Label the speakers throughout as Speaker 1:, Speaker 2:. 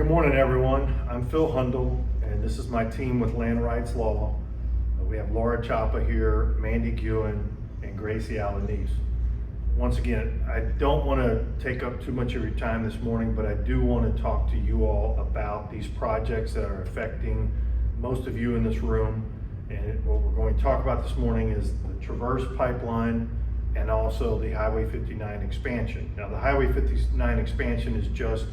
Speaker 1: morning, everyone. I'm Phil Hundl, and this is my team with Land Rights Law. We have Laura Chapa here, Mandy Guin, and Gracie Alanis. Once again, I don't want to take up too much of your time this morning, but I do want to talk to you all about these projects that are affecting most of you in this room. And what we're going to talk about this morning is the Traverse Pipeline and also the Highway 59 expansion. Now, the Highway 59 expansion is just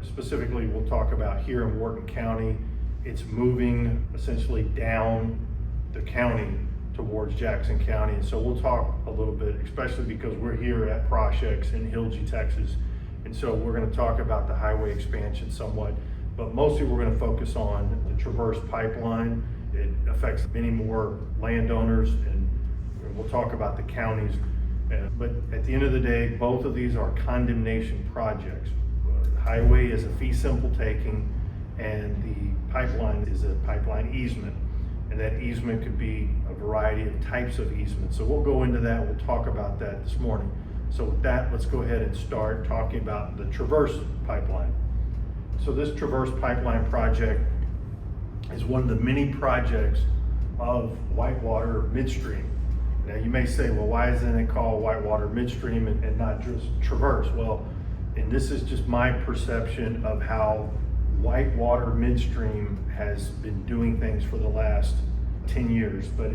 Speaker 1: specifically, we'll talk about here in Wharton County. It's moving essentially down the county towards Jackson County. And so we'll talk a little bit, especially because we're here at Projects in Hillje, Texas. And so we're going to talk about the highway expansion somewhat, but mostly we're going to focus on the Traverse Pipeline. It affects many more landowners, and we'll talk about the counties. But at the end of the day, both of these are condemnation projects. The highway is a fee simple taking, and the pipeline is a pipeline easement. And that easement could be a variety of types of easements. So we'll go into that, we'll talk about that this morning. So with that, let's go ahead and start talking about the Traverse Pipeline. So this Traverse Pipeline project is one of the many projects of WhiteWater Midstream. Now you may say, well, why isn't it called WhiteWater Midstream and not just Traverse? Well, and this is just my perception of how WhiteWater Midstream has been doing things for the last 10 years, but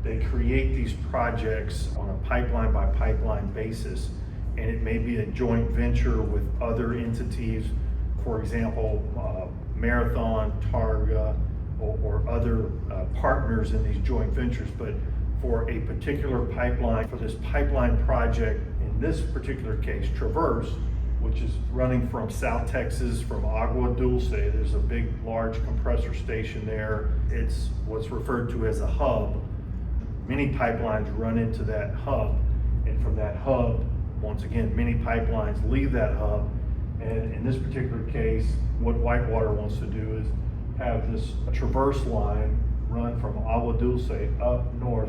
Speaker 1: they create these projects on a pipeline by pipeline basis, and it may be a joint venture with other entities, for example, Marathon, Targa, or other partners in these joint ventures. But for a particular pipeline, for this pipeline project, in this particular case, Traverse, which is running from South Texas, from Agua Dulce. There's a big, large compressor station there. It's what's referred to as a hub. Many pipelines run into that hub, and from that hub, once again, many pipelines leave that hub. And in this particular case, what WhiteWater wants to do is have this Traverse line run from Agua Dulce up north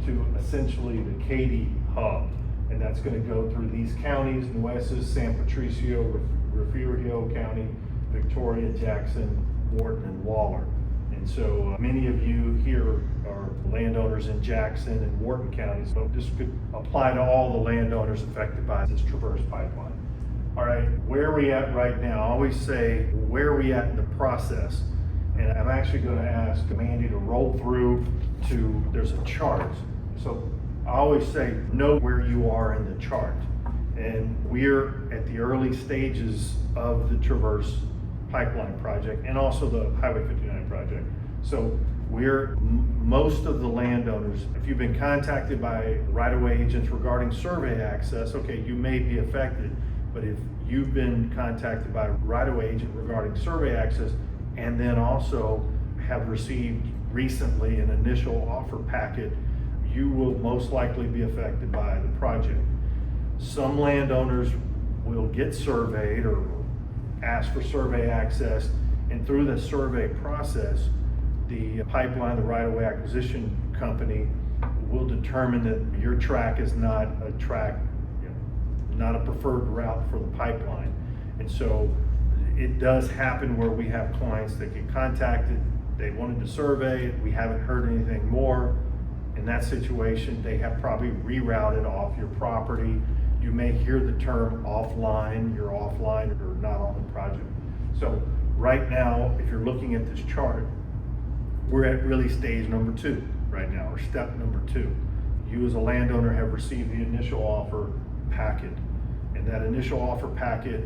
Speaker 1: to essentially the Katy hub. And that's going to go through these counties: Nueces, San Patricio, Refugio County, Victoria, Jackson, Wharton, and Waller. And so many of you here are landowners in Jackson and Wharton counties, so this could apply to all the landowners affected by this Traverse Pipeline. All right, where are we at right now? I always say, where are we at in the process? And I'm actually going to ask Mandy to roll through to, there's a chart. So I always say, know where you are in the chart. And we're at the early stages of the Traverse Pipeline project and also the Highway 59 project. So most of the landowners, if you've been contacted by right-of-way agents regarding survey access, okay, you may be affected. But if you've been contacted by a right-of-way agent regarding survey access and then also have received recently an initial offer packet, you will most likely be affected by the project. Some landowners will get surveyed or ask for survey access, and through the survey process, the pipeline, the right-of-way acquisition company, will determine that your track is not a track, not a preferred route for the pipeline. And so it does happen where we have clients that get contacted, they wanted to survey it, we haven't heard anything more. In that situation, they have probably rerouted off your property. You may hear the term offline, you're offline or not on the project. So right now, if you're looking at this chart, we're at really stage number 2 right now, or step number 2. You as a landowner have received the initial offer packet. And that initial offer packet,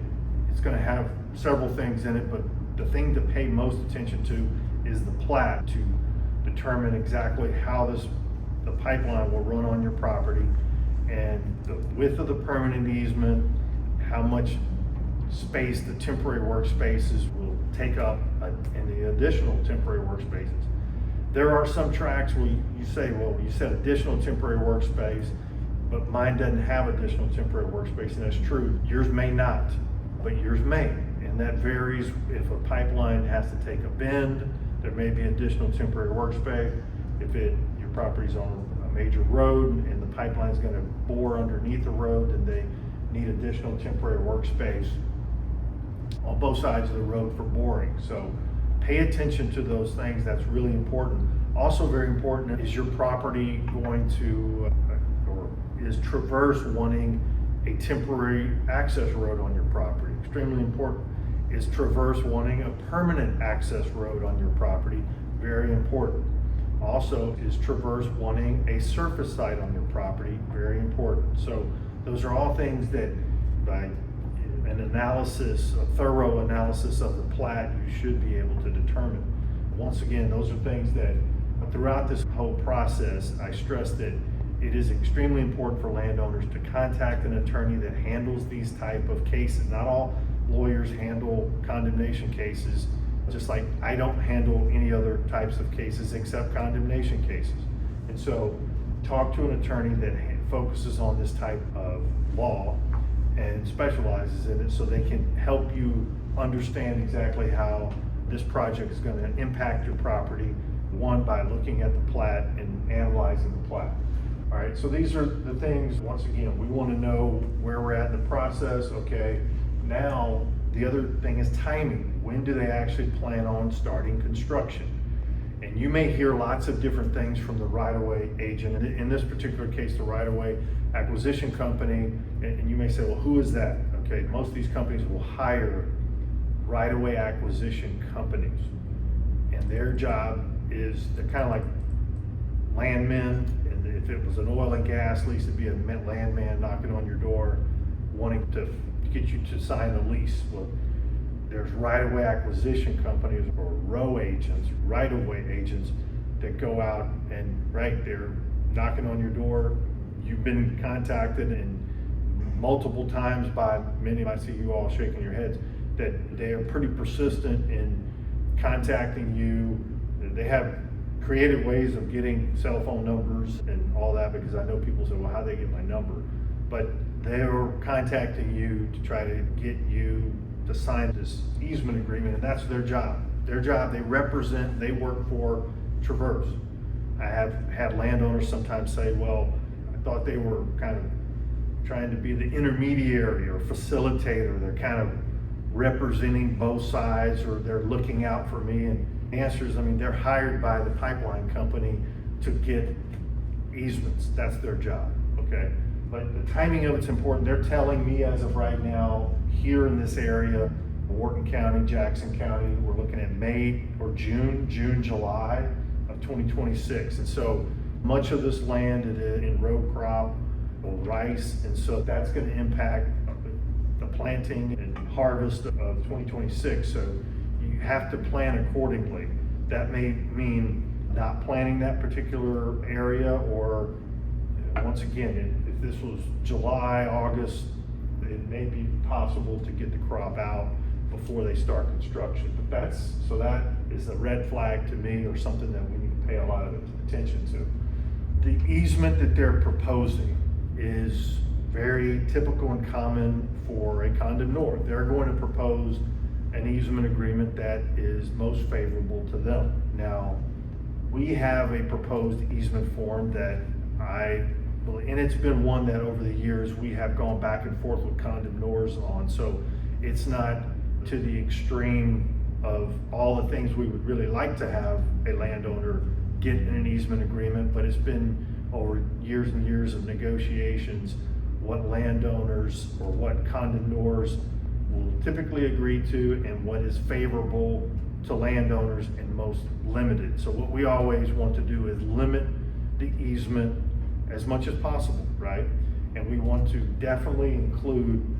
Speaker 1: it's going to have several things in it, but the thing to pay most attention to is the plat, to determine exactly how the pipeline will run on your property, and the width of the permanent easement, how much space the temporary workspaces will take up in the additional temporary workspaces. There are some tracks where you say, well, you said additional temporary workspace, but mine doesn't have additional temporary workspace, and that's true. Yours may not, but yours may. And that varies. If a pipeline has to take a bend, there may be additional temporary workspace. If your property's on a major road and the pipeline is going to bore underneath the road, then they need additional temporary workspace. on both sides of the road for boring. So pay attention to those things. That's really important. Also very important, is your property going to, or is Traverse wanting a temporary access road on your property? Extremely important. Is Traverse wanting a permanent access road on your property? Very important. Also, is Traverse wanting a surface site on your property? Very important. So those are all things that by an analysis, a thorough analysis of the plat, you should be able to determine. Once again, those are things that throughout this whole process, I stress that it is extremely important for landowners to contact an attorney that handles these type of cases. Not all lawyers handle condemnation cases, just like I don't handle any other types of cases except condemnation cases. And so talk to an attorney that focuses on this type of law and specializes in it, so they can help you understand exactly how this project is going to impact your property, one, by looking at the plat and analyzing the plat. All right, so these are the things, once again, we want to know where we're at in the process. Okay, now the other thing is timing. When do they actually plan on starting construction? And you may hear lots of different things from the right-of-way agent. In this particular case, the right-of-way acquisition company, and you may say, well, who is that? Okay, most of these companies will hire right-of-way acquisition companies. And their job is, they're kind of like landmen. And if it was an oil and gas lease, it'd be a landman knocking on your door wanting to get you to sign a lease. Well, there's right-of-way acquisition companies or row agents, right-of-way agents that go out and they're knocking on your door. You've been contacted and multiple times by many, I see you all shaking your heads, that they are pretty persistent in contacting you. They have creative ways of getting cell phone numbers and all that, because I know people say, well, how do they get my number? But they're contacting you to try to get you to sign this easement agreement, and that's their job. Their job, they represent, they work for Traverse. I have had landowners sometimes say, well, I thought they were kind of trying to be the intermediary or facilitator. They're kind of representing both sides, or they're looking out for me. And the answer is, I mean, they're hired by the pipeline company to get easements. That's their job, okay? But the timing of it's important. They're telling me as of right now, here in this area, Wharton County, Jackson County, we're looking at May or June, July of 2026. And so much of this land is in row crop or rice, and so that's going to impact the planting and harvest of 2026. So you have to plan accordingly. That may mean not planting that particular area, or once again, if this was July, August, it may be possible to get the crop out before they start construction. But that is a red flag to me, or something that we need to pay a lot of attention to. The easement that they're proposing is very typical and common for a condemnor. They're going to propose an easement agreement that is most favorable to them. Now, we have a proposed easement form that and it's been one that over the years we have gone back and forth with condemnors on, so it's not to the extreme of all the things we would really like to have a landowner get in an easement agreement, but it's been over years and years of negotiations what landowners or what condemnors will typically agree to and what is favorable to landowners and most limited. So what we always want to do is limit the easement as much as possible, right? And we want to definitely include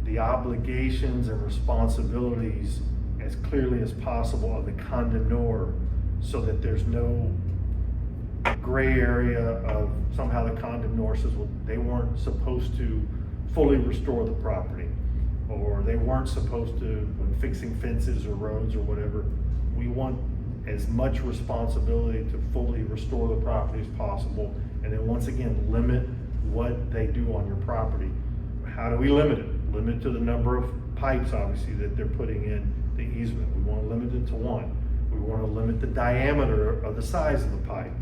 Speaker 1: the obligations and responsibilities as clearly as possible of the condemnor, so that there's no gray area of somehow the condemnor says, well, they weren't supposed to fully restore the property, or they weren't supposed to, when fixing fences or roads or whatever. We want as much responsibility to fully restore the property as possible, and then once again, limit what they do on your property. How do we limit it? Limit to the number of pipes, obviously, that they're putting in the easement. We want to limit it to one. We want to limit the diameter of the size of the pipe.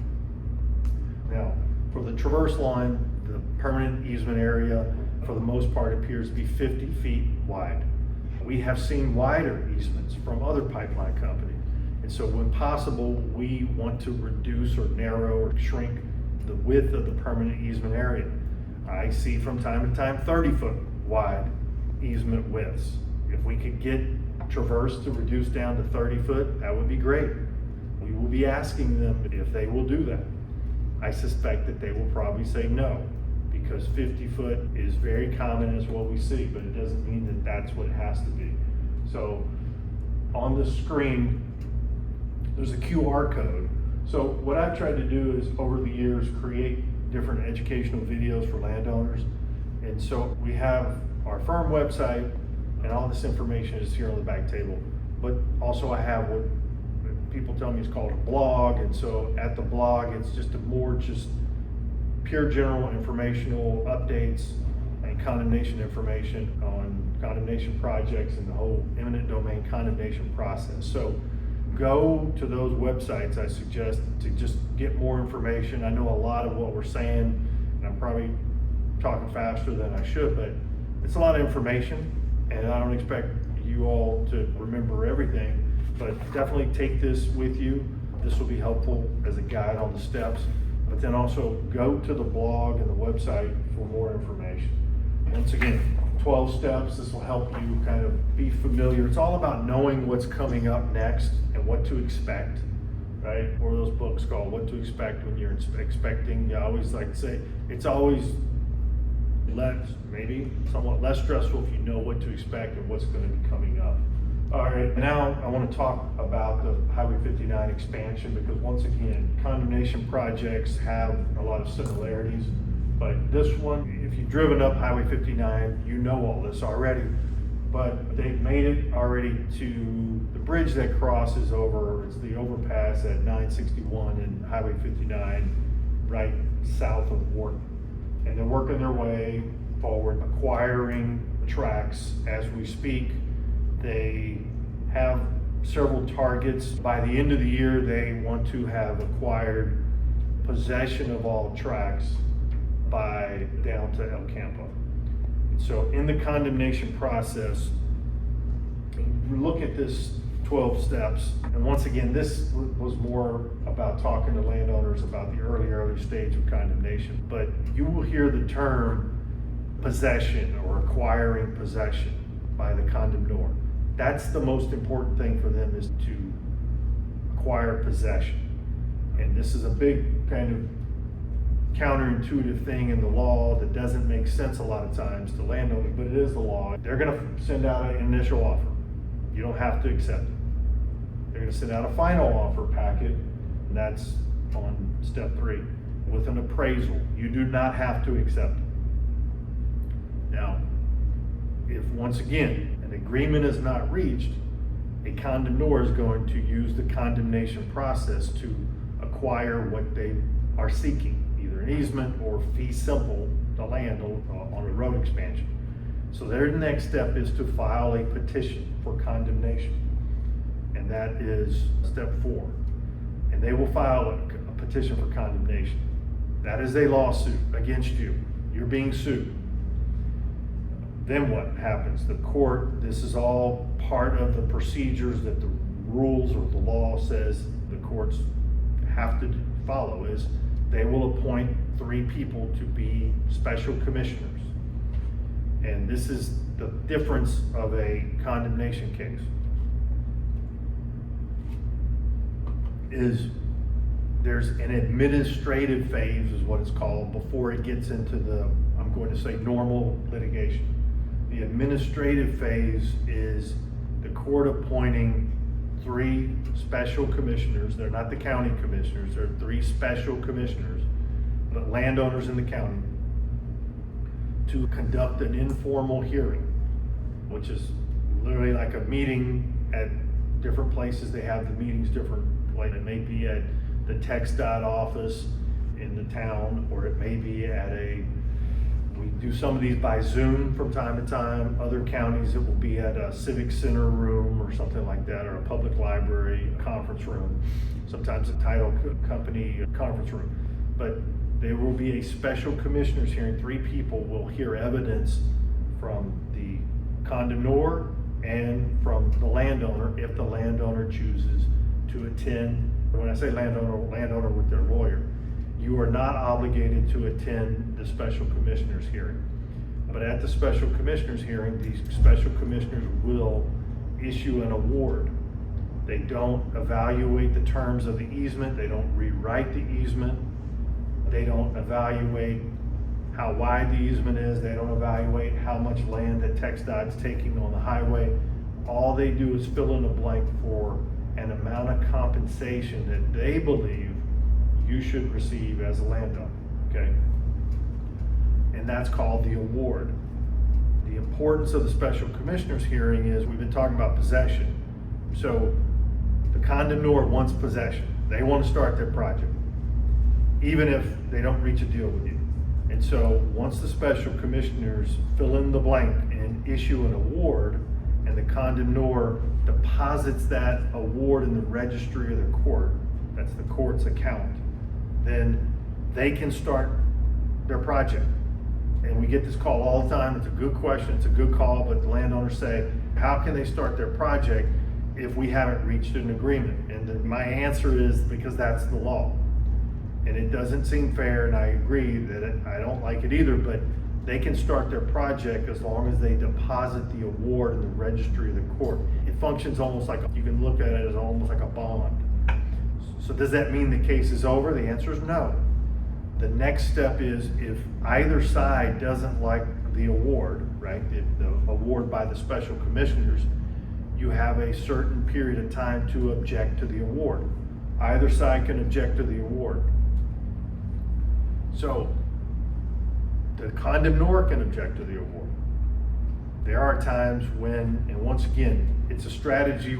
Speaker 1: Now, for the traverse line, the permanent easement area, for the most part, appears to be 50 feet wide. we have seen wider easements from other pipeline companies. And so when possible, we want to reduce or narrow or shrink the width of the permanent easement area. I see from time to time 30-foot wide easement widths. If we could get traverse to reduce down to 30 foot, that would be great. We will be asking them if they will do that. I suspect that they will probably say no, because 50 foot is very common as what we see, but it doesn't mean that that's what it has to be. So on the screen, there's a QR code. So what I've tried to do is over the years create different educational videos for landowners. And so we have our firm website, and all this information is here on the back table. But also I have what people tell me is called a blog. And so at the blog, it's just pure general informational updates and condemnation information on condemnation projects and the whole eminent domain condemnation process. So go to those websites, I suggest, to just get more information. I know a lot of what we're saying, and I'm probably talking faster than I should, but it's a lot of information, and I don't expect you all to remember everything, but definitely take this with you. This will be helpful as a guide on the steps, but then also go to the blog and the website for more information. Once again, 12 steps. This will help you kind of be familiar. It's all about knowing what's coming up next and what to expect, right? Or those books called What to Expect When You're Expecting. I always like to say, it's always maybe somewhat less stressful if you know what to expect and what's going to be coming up. All right, now I want to talk about the Highway 59 expansion, because once again, condemnation projects have a lot of similarities. But this one, if you've driven up Highway 59, you know all this already. But they've made it already to the bridge that crosses over. It's the overpass at 961 and Highway 59, right south of Wharton. And they're working their way forward, acquiring tracks as we speak. They have several targets. By the end of the year, they want to have acquired possession of all tracks by down to El Campo. So in the condemnation process, we look at this 12 steps, and once again, this was more about talking to landowners about the early stage of condemnation, but you will hear the term possession or acquiring possession by the condemnor. That's the most important thing for them, is to acquire possession. And this is a big kind of counterintuitive thing in the law that doesn't make sense a lot of times to landowners, but it is the law. They're going to send out an initial offer. You don't have to accept it. They're going to send out a final offer packet, and that's on step 3 with an appraisal. You do not have to accept it. Now, if once again an agreement is not reached, a condemnor is going to use the condemnation process to acquire what they are seeking, either an easement or fee simple, the land on a road expansion. So their next step is to file a petition for condemnation, and that is step 4. And they will file a petition for condemnation. That is a lawsuit against you. You're being sued. Then what happens? The court, this is all part of the procedures that the rules or the law says the courts have to follow, is they will appoint 3 people to be special commissioners. And this is the difference of a condemnation case. Is there's an administrative phase, is what it's called, before it gets into the, I'm going to say, normal litigation. The administrative phase is the court appointing 3 special commissioners. They're not the county commissioners, they're 3 special commissioners, but landowners in the county, to conduct an informal hearing, which is literally like a meeting at different places. They have the meetings different places. It may be at the TxDOT office in the town, or it may be at we do some of these by Zoom from time to time. Other counties, it will be at a civic center room or something like that, or a public library, a conference room, sometimes a title company conference room. But there will be a special commissioners hearing. 3 people will hear evidence from the condemnor, and from the landowner if the landowner chooses to attend. When I say landowner with their lawyer, you are not obligated to attend the special commissioner's hearing. But at the special commissioner's hearing, these special commissioners will issue an award. They don't evaluate the terms of the easement, they don't rewrite the easement, they don't evaluate how wide the easement is, they don't evaluate how much land that TxDOT's taking on the highway. All they do is fill in a blank for an amount of compensation that they believe you should receive as a landowner, okay? And that's called the award. The importance of the special commissioner's hearing is, we've been talking about possession. So the condemnor wants possession. They want to start their project, even if they don't reach a deal with you. And so once the special commissioners fill in the blank and issue an award, and the condemnor deposits that award in the registry of the court, that's the court's account, then they can start their project. And we get this call all the time. It's a good question, it's a good call, but the landowners say, how can they start their project if we haven't reached an agreement? And my answer is, because that's the law. And it doesn't seem fair, and I agree that I don't like it either, but they can start their project as long as they deposit the award in the registry of the court. It functions almost like, you can look at it as almost like a bond. So does that mean the case is over? The answer is no. The next step is, if either side doesn't like the award, right, the award by the special commissioners, you have a certain period of time to object to the award. Either side can object to the award. So the condemnor can object to the award. There are times when, and once again, it's a strategy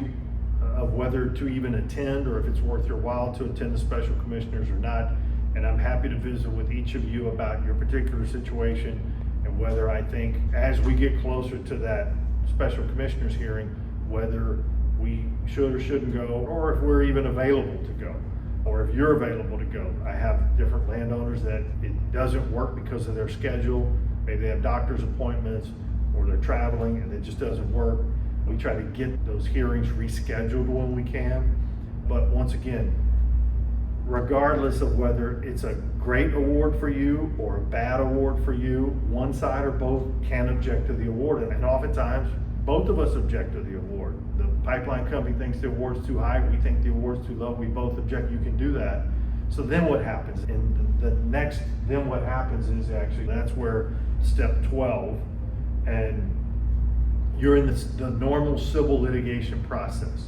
Speaker 1: of whether to even attend, or if it's worth your while to attend the special commissioners or not. And I'm happy to visit with each of you about your particular situation, and whether I think, as we get closer to that special commissioners hearing, whether we should or shouldn't go, or if we're even available to go, or if you're available to go. I have different landowners that it doesn't work because of their schedule. Maybe they have doctor's appointments, or they're traveling and it just doesn't work. We try to get those hearings rescheduled when we can. But once again, regardless of whether it's a great award for you or a bad award for you, one side or both can object to the award. And oftentimes, both of us object to the award. The pipeline company thinks the award's too high, we think the award's too low, we both object. You can do that. So then what happens? And the next, then what happens is, actually, that's where step 12, and you're in the normal civil litigation process.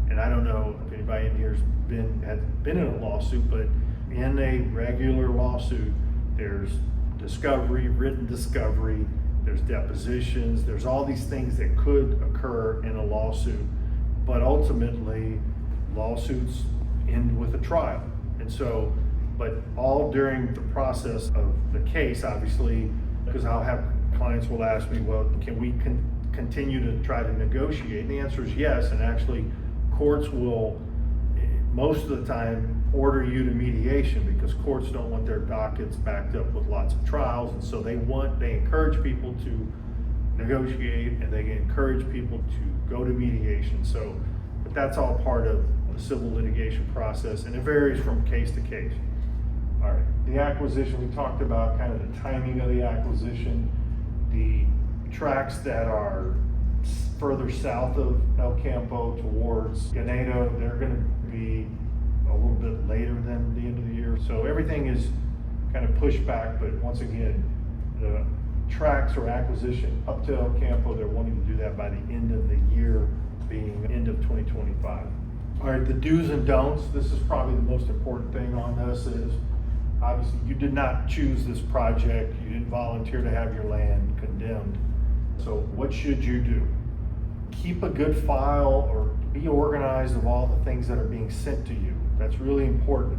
Speaker 1: And I don't know if anybody in here's been in a lawsuit, but in a regular lawsuit, there's discovery, written discovery, there's depositions, there's all these things that could occur in a lawsuit, but ultimately lawsuits end with a trial. And so, but all during the process of the case, obviously, because I'll have clients will ask me, well, can we continue to try to negotiate? And the answer is yes. And actually, courts will, most of the time, order you to mediation, because courts don't want their dockets backed up with lots of trials. And so they encourage people to negotiate, and they encourage people to go to mediation. So, but that's all part of the civil litigation process, and it varies from case to case. All right, the acquisition, we talked about kind of the timing of the acquisition. The tracts that are further south of El Campo towards Ganado, they're going to be a little bit later than the end of the year. So everything is kind of pushed back, but once again, the tracts or acquisition up to El Campo, they're wanting to do that by the end of the year, being end of 2025. All right, the do's and don'ts. This is probably the most important thing on this is, obviously, you did not choose this project. You didn't volunteer to have your land condemned. So what should you do? Keep a good file, or be organized of all the things that are being sent to you. That's really important.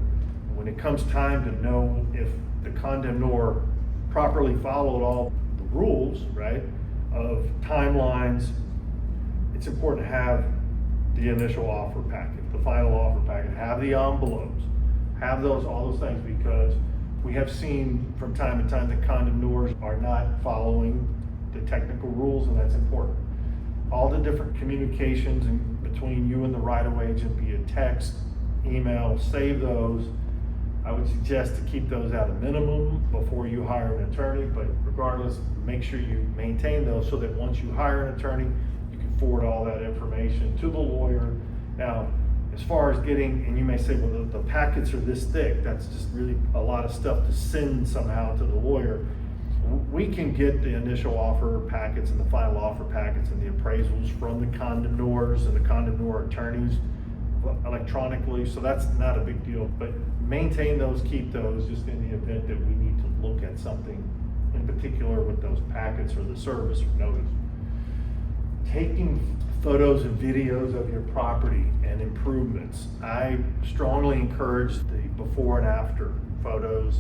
Speaker 1: When it comes time to know if the condemnor properly followed all the rules, right, of timelines, it's important to have the initial offer packet, the final offer packet, have the envelopes, have all those things, because we have seen from time to time that condemnors are not following the technical rules, and that's important. all the different communications between you and the right-of-way agent, be it text, email, save those. I would suggest to keep those at a minimum before you hire an attorney, but regardless, make sure you maintain those so that once you hire an attorney, you can forward all that information to the lawyer. Now, as far as getting, and you may say, well, the packets are this thick, that's just really a lot of stuff to send somehow to the lawyer. We can get the initial offer packets and the final offer packets and the appraisals from the condemnors and the condemnor attorneys electronically, so that's not a big deal, but maintain those, keep those, just in the event that we need to look at something in particular with those packets or the service or notice. Taking photos and videos of your property and improvements. I strongly encourage the before and after photos.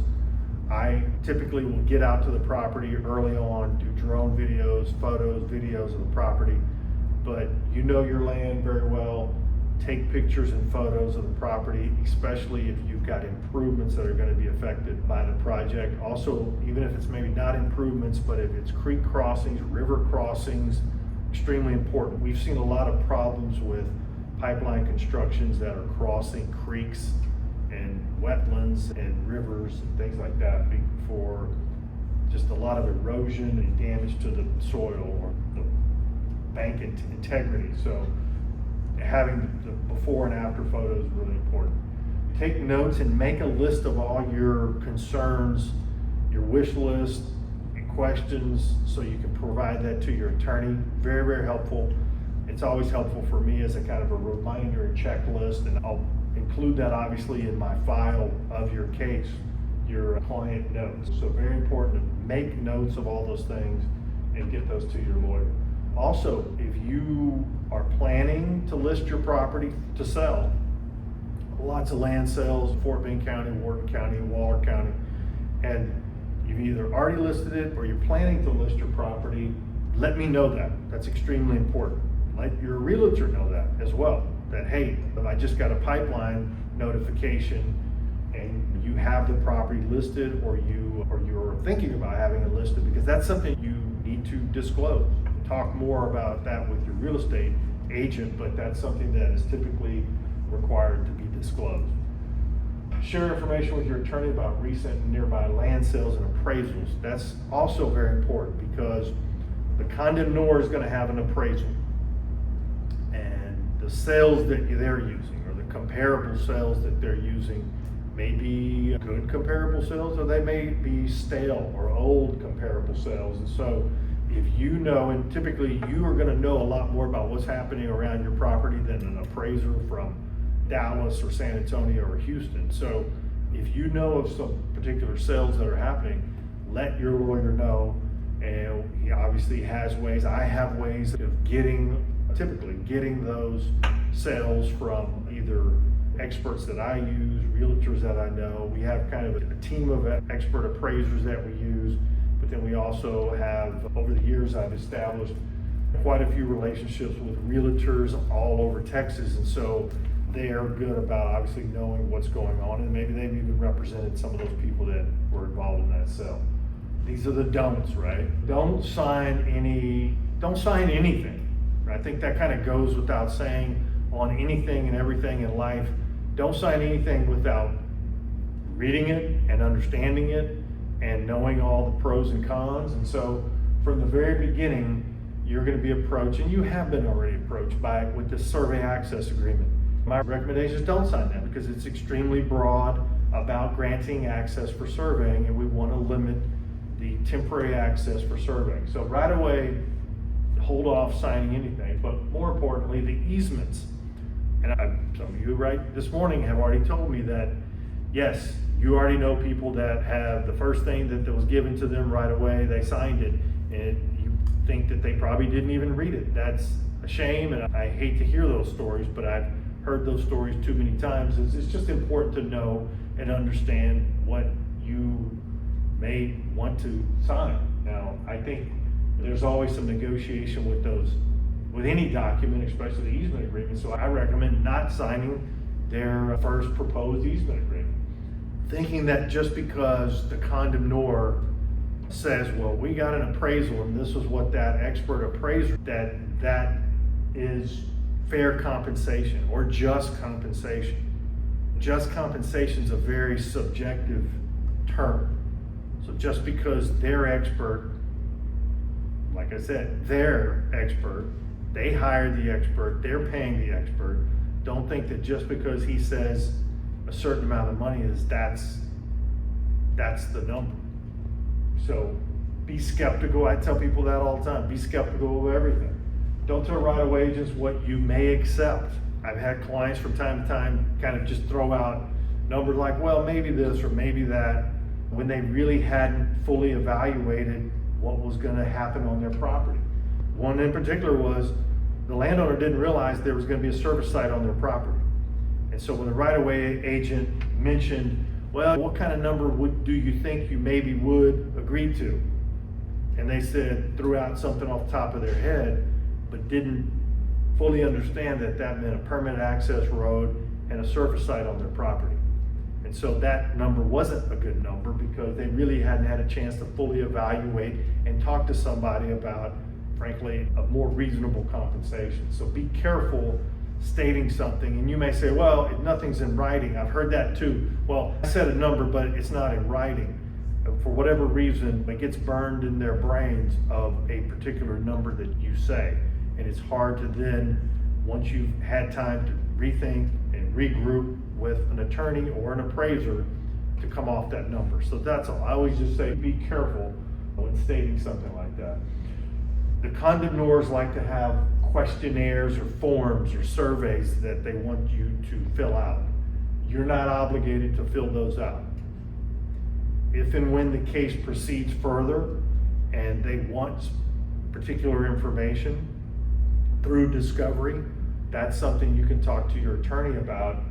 Speaker 1: I typically will get out to the property early on, do drone videos, photos, videos of the property, but you know your land very well. Take pictures and photos of the property, especially if you've got improvements that are going to be affected by the project. Also, even if it's maybe not improvements, but if it's creek crossings, river crossings, extremely important. We've seen a lot of problems with pipeline constructions that are crossing creeks and wetlands and rivers and things like that for just a lot of erosion and damage to the soil or the bank integrity. So having the before and after photos is really important. Take notes and make a list of all your concerns, your wish list, and questions, so you can provide that to your attorney. Very, very helpful. It's always helpful for me as a kind of a reminder and checklist, and I'll include that obviously in my file of your case, your client notes. So very important to make notes of all those things and get those to your lawyer. Also, if you are planning to list your property to sell, lots of land sales, Fort Bend County, Wharton County, Waller County, and you've either already listed it or you're planning to list your property, let me know that. That's extremely important. Let your realtor know that as well, that hey, I just got a pipeline notification and you have the property listed, or you're thinking about having it listed, because that's something you need to disclose. Talk more about that with your real estate agent, but that's something that is typically required to be disclosed. Share information with your attorney about recent and nearby land sales and appraisals. That's also very important, because the condemnor is going to have an appraisal, and the sales that they're using or the comparable sales that they're using may be good comparable sales, or they may be stale or old comparable sales. And so if you know, and typically you are going to know a lot more about what's happening around your property than an appraiser from Dallas or San Antonio or Houston. So if you know of some particular sales that are happening, let your lawyer know. And he obviously has ways. I have ways of typically getting those sales from either experts that I use, realtors that I know. We have kind of a team of expert appraisers that we use. But then we also have, over the years, I've established quite a few relationships with realtors all over Texas. And so they are good about obviously knowing what's going on. And maybe they've even represented some of those people that were involved in that sale. These are the don'ts, right? Don't sign anything. I think that kind of goes without saying on anything and everything in life. Don't sign anything without reading it and understanding it and knowing all the pros and cons. And so from the very beginning, you're going to be approached, and you have been already approached with the survey access agreement. My recommendation is don't sign that, because it's extremely broad about granting access for surveying, and we want to limit the temporary access for surveying. So right away, hold off signing anything, but more importantly, the easements. And some of you right this morning have already told me that, yes, you already know people that have the first thing that was given to them right away, they signed it, and you think that they probably didn't even read it. That's a shame, and I hate to hear those stories, but I've heard those stories too many times. It's just important to know and understand what you may want to sign. Now, I think there's always some negotiation with any document, especially the easement agreement, so I recommend not signing their first proposed easement agreement. Thinking that just because the condemnor says, well, we got an appraisal and this is what that expert appraiser, that is fair compensation or just compensation. Just compensation is a very subjective term. So just because they're expert, like I said, they're expert, they hired the expert, they're paying the expert, don't think that just because he says a certain amount of money is that's the number. So be skeptical. I tell people that all the time. Be skeptical of everything. Don't tell right-of-way agents what you may accept. I've had clients from time to time kind of just throw out numbers like, well, maybe this or maybe that, when they really hadn't fully evaluated what was going to happen on their property. One in particular was the landowner didn't realize there was going to be a service site on their property. And so when the right-of-way agent mentioned, well, what kind of number do you think you maybe would agree to? And they threw out something off the top of their head, but didn't fully understand that that meant a permanent access road and a surface site on their property. And so that number wasn't a good number because they really hadn't had a chance to fully evaluate and talk to somebody about, frankly, a more reasonable compensation. So be careful stating something, and you may say, well, nothing's in writing. I've heard that too. Well, I said a number, but it's not in writing. For whatever reason, it gets burned in their brains of a particular number that you say. And it's hard to then, once you've had time to rethink and regroup with an attorney or an appraiser, to come off that number. So that's all. I always just say, be careful when stating something like that. The condemnors like to have questionnaires or forms or surveys that they want you to fill out. You're not obligated to fill those out. If and when the case proceeds further and they want particular information through discovery, that's something you can talk to your attorney about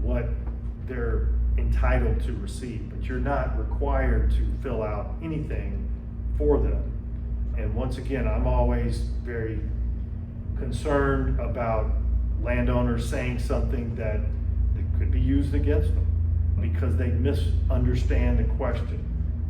Speaker 1: what they're entitled to receive. But you're not required to fill out anything for them. And once again, I'm always very concerned about landowners saying something that could be used against them because they misunderstand the question.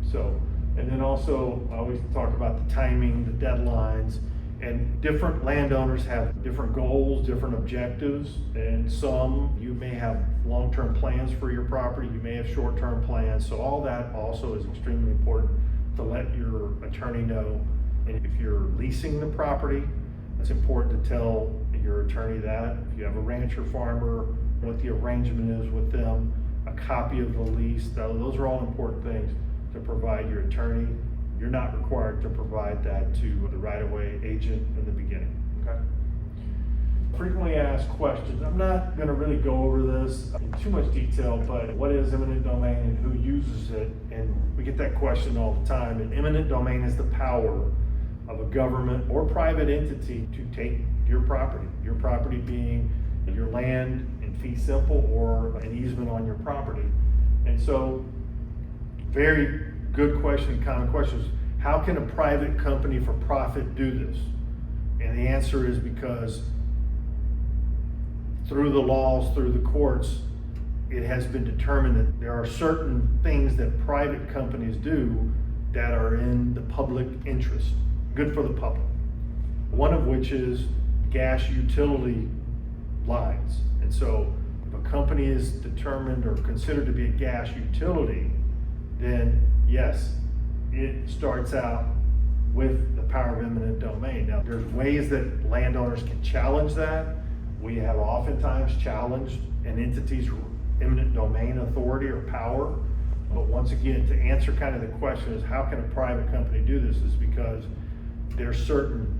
Speaker 1: So, and then also I always talk about the timing, the deadlines, and different landowners have different goals, different objectives, and some you may have long-term plans for your property, you may have short-term plans. So all that also is extremely important to let your attorney know. And if you're leasing the property, it's important to tell your attorney that. If you have a rancher farmer, what the arrangement is with them, a copy of the lease, those are all important things to provide your attorney. You're not required to provide that to the right-of-way agent in the beginning, okay? Frequently asked questions. I'm not gonna really go over this in too much detail, but what is eminent domain and who uses it? And we get that question all the time. And eminent domain is the power of a government or private entity to take your property being your land in fee simple or an easement on your property. And so, very good question, common question is, how can a private company for profit do this? And the answer is because through the laws, through the courts, it has been determined that there are certain things that private companies do that are in the public interest, good for the public. One of which is gas utility lines. And so if a company is determined or considered to be a gas utility, then yes, it starts out with the power of eminent domain. Now, there's ways that landowners can challenge that. We have oftentimes challenged an entity's eminent domain authority or power. But once again, to answer kind of the question is, how can a private company do this, is because there's certain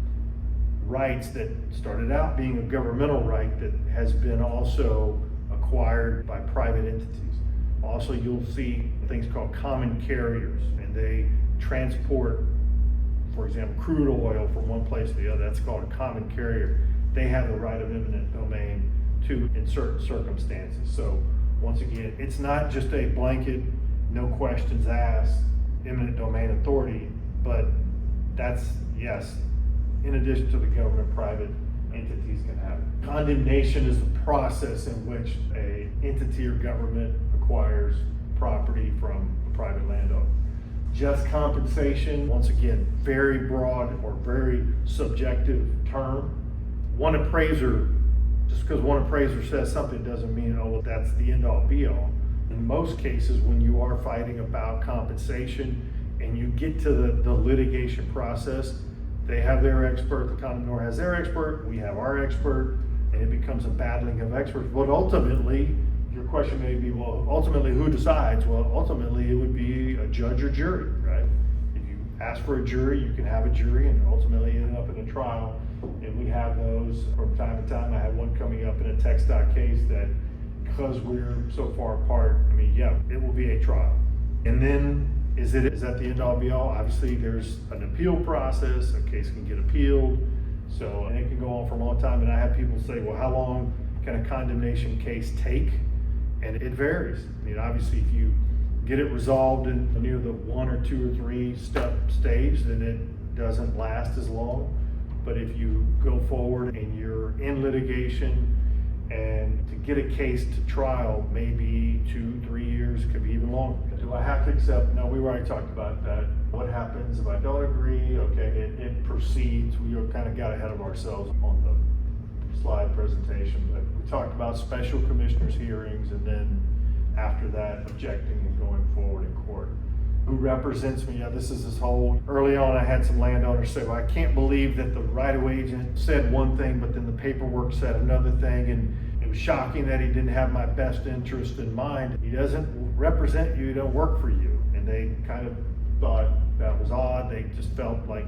Speaker 1: rights that started out being a governmental right that has been also acquired by private entities. Also, you'll see things called common carriers, and they transport, for example, crude oil from one place to the other. That's called a common carrier. They have the right of eminent domain too in certain circumstances. So once again, it's not just a blanket, no questions asked, eminent domain authority, but that's, yes, in addition to the government, private entities can have it. Condemnation is the process in which a entity or government acquires property from a private landowner. Just compensation, once again, very broad or very subjective term. one appraiser, just because one appraiser says something doesn't mean, oh, well, that's the end all be all. In most cases, when you are fighting about compensation and you get to the litigation process, they have their expert, the condemnor has their expert, we have our expert, and it becomes a battling of experts. But ultimately, your question may be, well, ultimately who decides? Well, ultimately it would be a judge or jury, right? If you ask for a jury, you can have a jury and ultimately end up in a trial. And we have those from time to time. I had one coming up in a text dot case that, because we're so far apart, I mean, yeah, it will be a trial. And then is that the end all be all? Obviously there's an appeal process, a case can get appealed, so, and it can go on for a long time. And I have people say, well, how long can a condemnation case take? And it varies. I mean, obviously if you get it resolved in near the 1 or 2 or 3 step stage, then it doesn't last as long. But if you go forward and you're in litigation, and to get a case to trial, maybe 2-3 years, could be even longer. Do I have to accept? No, we already talked about that. What happens if I don't agree? Okay, it proceeds. We kind of got ahead of ourselves on the slide presentation, but we talked about special commissioners hearings, and then after that, objecting and going forward in court. Who represents me? Yeah, this whole, early on I had some landowners say, well, I can't believe that the right-of-way agent said one thing, but then the paperwork said another thing, and it was shocking that he didn't have my best interest in mind. He doesn't represent you, he don't work for you. And they kind of thought that was odd. They just felt like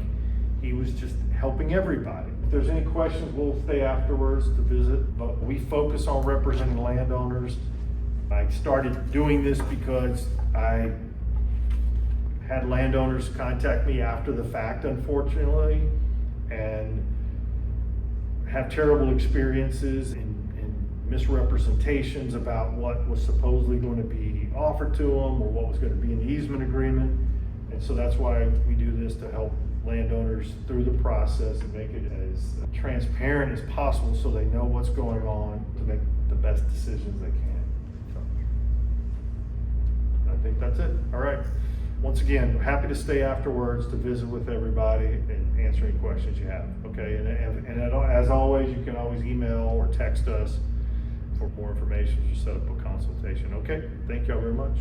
Speaker 1: he was just helping everybody. If there's any questions, we'll stay afterwards to visit, but we focus on representing landowners. I started doing this because I had landowners contact me after the fact, unfortunately, and have terrible experiences and misrepresentations about what was supposedly going to be offered to them or what was going to be in the easement agreement. And so that's why we do this, to help landowners through the process and make it as transparent as possible so they know what's going on to make the best decisions they can. So, I think that's it. All right. Once again, happy to stay afterwards to visit with everybody and answer any questions you have. Okay, and as always, you can always email or text us for more information or set up a consultation. Okay, thank y'all very much.